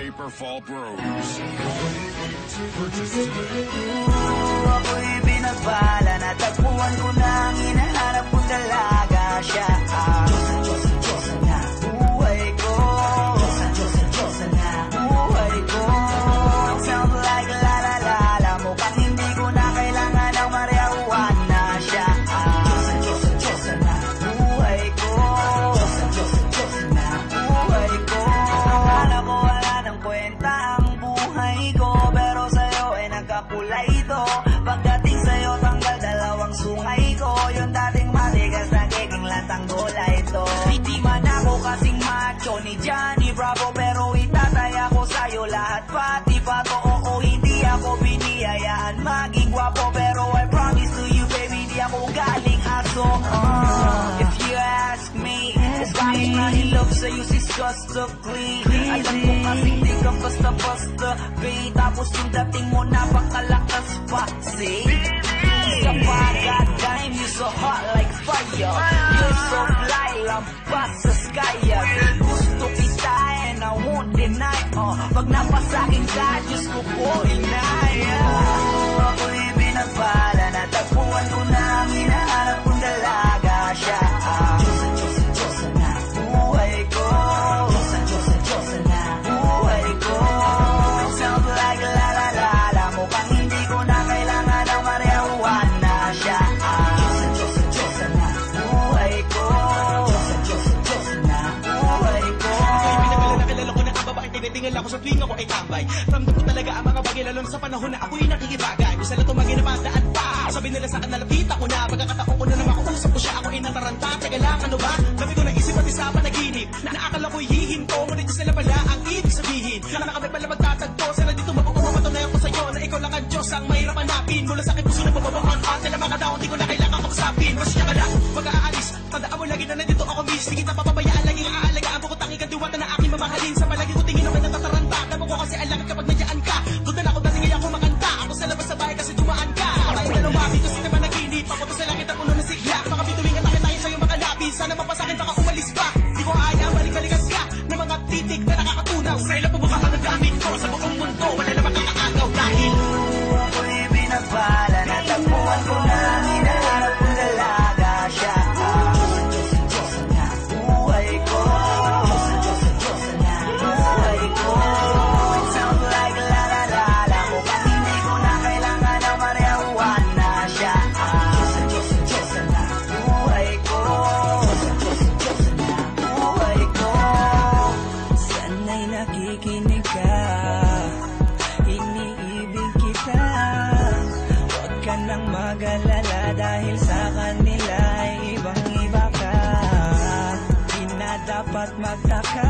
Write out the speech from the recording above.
Paper Fall Bros. Ako'y binagpala, natagpuan ko na ang hinahanap kong dalaga. Siya ang Diyosa na buhay ko. Diyosa na buhay ko. Sound like la la la la, mukhang hindi ko na kailangan ng marijuana. Siya ang Diyosa na buhay ko. Diyosa na buhay ko. Akala ko wala ng kwenta ang buhay ko, pero sa'yo ay nagkakulay ito. Pagdating sa'yo tanggal dalawang sungay ko, yung dating matigas nagiging latang gulay ito. Hindi man ako kasing macho ni Johnny Bravo, pero itataya ko sa'yo lahat pati pato. Oo, hindi ako biniyayaan maging gwapo, pero I promise to you baby, di ako galing aso. If you ask me, it's bakit nahilog sa'yo sis clean. Alam ko kasi di ka basta-basta babe, tapos yung dating mo napakalakas pa. See? Sa pagkatime, you so hot like fire. You're so fly, lampas sa sky. Gusto kita and I won't deny. Pag napasa'kin ka, Diyos ko po inaya. Ako'y binagpala, natagpuan ko na ang hinahanap kong dalaga. Siya ang Diyosa na buhay ko. Diyosa na buhay ko. Sound like la la la la, mukhang hindi ko na kailangan ng marijuana. Siya ang Diyosa na buhay ko. Diyosa na buhay ko. Ako'y pinagala na kilala ko na ang babae, tinitingal ako sa tuwing ako ay tambay. Ramdam ko talaga ang mga bagay, lalo sa panahon na ako'y nakikibagay. Gusto na tumagin na padaan pa, sabi nila saan nalapit ako na. Pagkakataon ko na naman makausap ko siya, ako'y nataranta. Teka lang, ano ba? Dami ko na isip pati sa panaginip, naakala ko'y hihinto, ngunit sila pala ang ibig sabihin. Na kami pala magtatagpo, sana dito mapapatunayan ko sa'yo na ikaw lang ang Diyos ang mahirap hanapin. Mula sa aking puso na mababawang at sila mga daon, di ko na kailangan kausapin. Masya ka na, mag-aalis, tandaan mo lagi na nandito ako miss. Di kita papabayaan, laging aalagaan mo ko tanging kadiwata na aking mamahalin. Sa palagi ko tingin naman natataranta, damo ko kasi alakad kapag nandiyan ka. Doon na ako dating ako makanta, ako sa labas sa bahay kasi dumaan ka. Tayo dalawa, dito sa naman naginip, ako to sa langit ang puno ng sigla. Mga bituwing atake tayo sa'yo makalapin, sana mapasakin baka umalis pa. Di ko ayaw, balik-balikan ka ng mga titik na nakakatunaw. Sa ilang pubuka ka ng gamit ko, sa buong mundo wala na makakaagaw dahil ako'y binagpala, natagpuan ko na ang hinahanap kong dalaga. Siya ang Diyosa na buhay ko. Diyosa na buhay ko. Sound like la la la la, mukhang hindi ko na kailangan ng marijuana. Siya ang Diyosa na buhay ko. Diyosa na buhay ko. Sana'y nakikinig ka, iniibig kita. Huwag ka nang mag-alala dahil sa kanila ay ibang-iba ka. Di na dapat magtaka